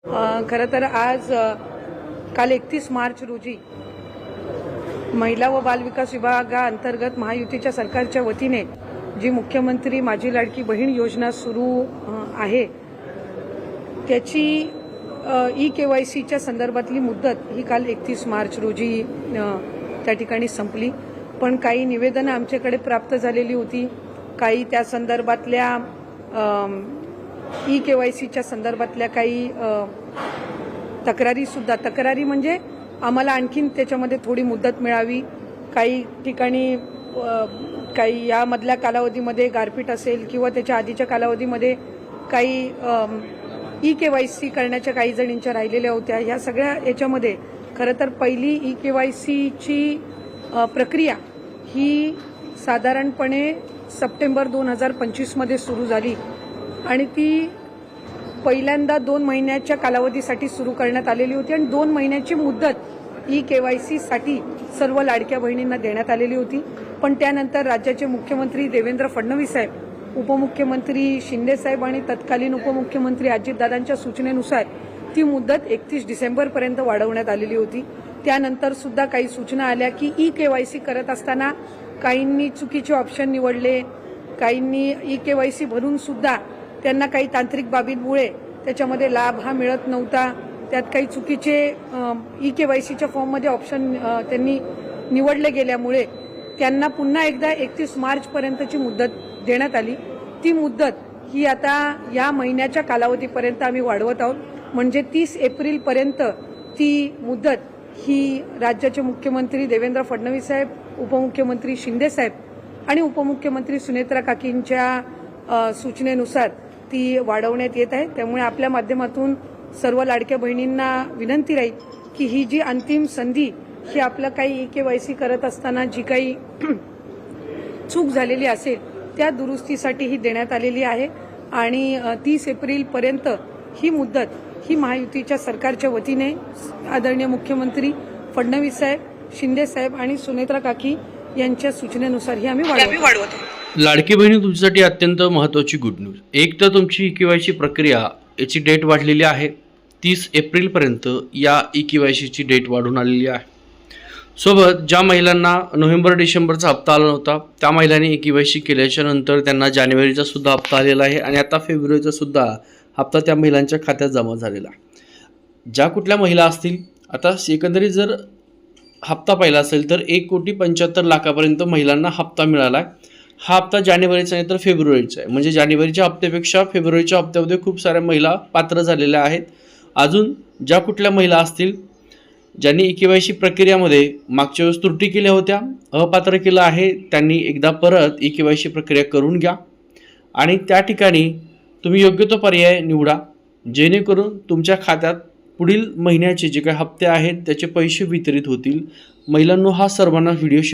खरं तर आज काल 31 मार्च रोजी महिला व बालविकास विभागाअंतर्गत महायुतीच्या सरकारच्या वतीने जी मुख्यमंत्री माझी लाडकी बहीण योजना सुरू आहे त्याची ई-KYCच्या संदर्भातली मुदत ही काल 31 मार्च रोजी त्या ठिकाणी संपली। पण काही निवेदनं आमच्याकडे प्राप्त झालेली होती, काही त्या संदर्भातल्या ई-KYCच्या संदर्भातल्या काही तक्रारी म्हणजे आम्हाला आणखीन त्याच्यामध्ये थोडी मुदत मिळावी, काही ठिकाणी काही यामधल्या कालावधीमध्ये गारपीट असेल किंवा त्याच्या आधीच्या कालावधीमध्ये काही ई-KYC करण्याच्या काही जणींच्या राहिलेल्या होत्या। ह्या सगळ्या याच्यामध्ये खरं तर पहिली ई-KYCची प्रक्रिया ही साधारणपणे सप्टेंबर 2025 मध्ये सुरू झाली आणि ती पहिल्यांदा 2 महिन्याच्या कालावधीसाठी सुरू करण्यात आलेली होती आणि 2 महिन्याची मुदत ई-KYC साठी सर्व लाडक्या बहिणींना देण्यात आलेली होती। पण त्यानंतर राज्याचे मुख्यमंत्री देवेंद्र फडणवीस साहेब, उपमुख्यमंत्री शिंदे साहेब आणि तत्कालीन उपमुख्यमंत्री अजितदादांच्या सूचनेनुसार ती मुदत 31 डिसेंबरपर्यंत वाढवण्यात आलेली होती। त्यानंतर सुद्धा काही सूचना आल्या की ई-KYC करत असताना काहींनी चुकीचे ऑप्शन निवडले, काहींनी ई-KYC भरून सुद्धा त्यांना काही तांत्रिक बाबींमुळे त्याच्यामध्ये लाभ हा मिळत नव्हता, त्यात काही चुकीचे ई-KYCच्या फॉर्ममध्ये ऑप्शन त्यांनी निवडले गेल्यामुळे त्यांना पुन्हा एकदा 31 मार्चपर्यंतची मुदत देण्यात आली। ती मुदत ही आता या महिन्याच्या कालावधीपर्यंत आम्ही वाढवत आहोत, म्हणजे 30 एप्रिलपर्यंत ती मुदत ही राज्याचे मुख्यमंत्री देवेंद्र फडणवीस साहेब, उपमुख्यमंत्री शिंदे साहेब आणि उपमुख्यमंत्री सुनेत्रा काकींच्या सूचनेनुसार ती वाढवण्यात येत आहे। त्यामुळे आपल्या माध्यमातून सर्व लाडक्या बहिणींना विनंती राहील की ही जी अंतिम संधी ही आपलं काही ई-KYC करत असताना जी काही चूक झालेली असेल त्या दुरुस्तीसाठी ही देण्यात आलेली आहे आणि 30 एप्रिलपर्यंत ही मुदत ही महायुतीच्या सरकारच्या वतीने आदरणीय मुख्यमंत्री फडणवीस साहेब, शिंदे साहेब आणि सुनेत्रा काकी यांच्या सूचनेनुसार ही आम्ही वाढवतो। लाडकी बहिणी तुमच्यासाठी अत्यंत महत्त्वाची गुड न्यूज। एक तर तुमची ई-KYC प्रक्रिया याची डेट वाढलेली आहे, 30 एप्रिलपर्यंत या ई-KYCची डेट वाढून आलेली आहे। सोबत ज्या महिलांना नोव्हेंबर डिसेंबरचा हप्ता आला नव्हता त्या महिलांनी ई-KYC केल्याच्या नंतर त्यांना जानेवारीचा सुद्धा हप्ता आलेला आहे आणि आता फेब्रुवारीचा सुद्धा हप्ता त्या महिलांच्या खात्यात जमा झालेला आहे। ज्या कुठल्या महिला असतील, आता एकंदरीत जर हप्ता पाहिला असेल तर 1,75,00,000 महिलांना हप्ता मिळाला आहे। हा हप्ता जानेवारीचा नाही तर फेब्रुवारीचा आहे, म्हणजे जानेवारीच्या हप्त्यापेक्षा फेब्रुवारीच्या हप्त्यामध्ये खूप साऱ्या महिला पात्र झालेल्या आहेत। अजून ज्या कुठल्या महिला असतील ज्यांनी ई-KYC प्रक्रियामध्ये मागच्या वेळेस त्रुटी केल्या होत्या, अपात्र केलं आहे, त्यांनी एकदा परत ई-KYC प्रक्रिया करून घ्या आणि त्या ठिकाणी तुम्ही योग्य तो पर्याय निवडा, जेणेकरून तुमच्या खात्यात पुढील महिन्याचे जे काही हप्ते आहेत त्याचे पैसे वितरित होतील। महिलांनो, हा सर्वांना व्हिडिओ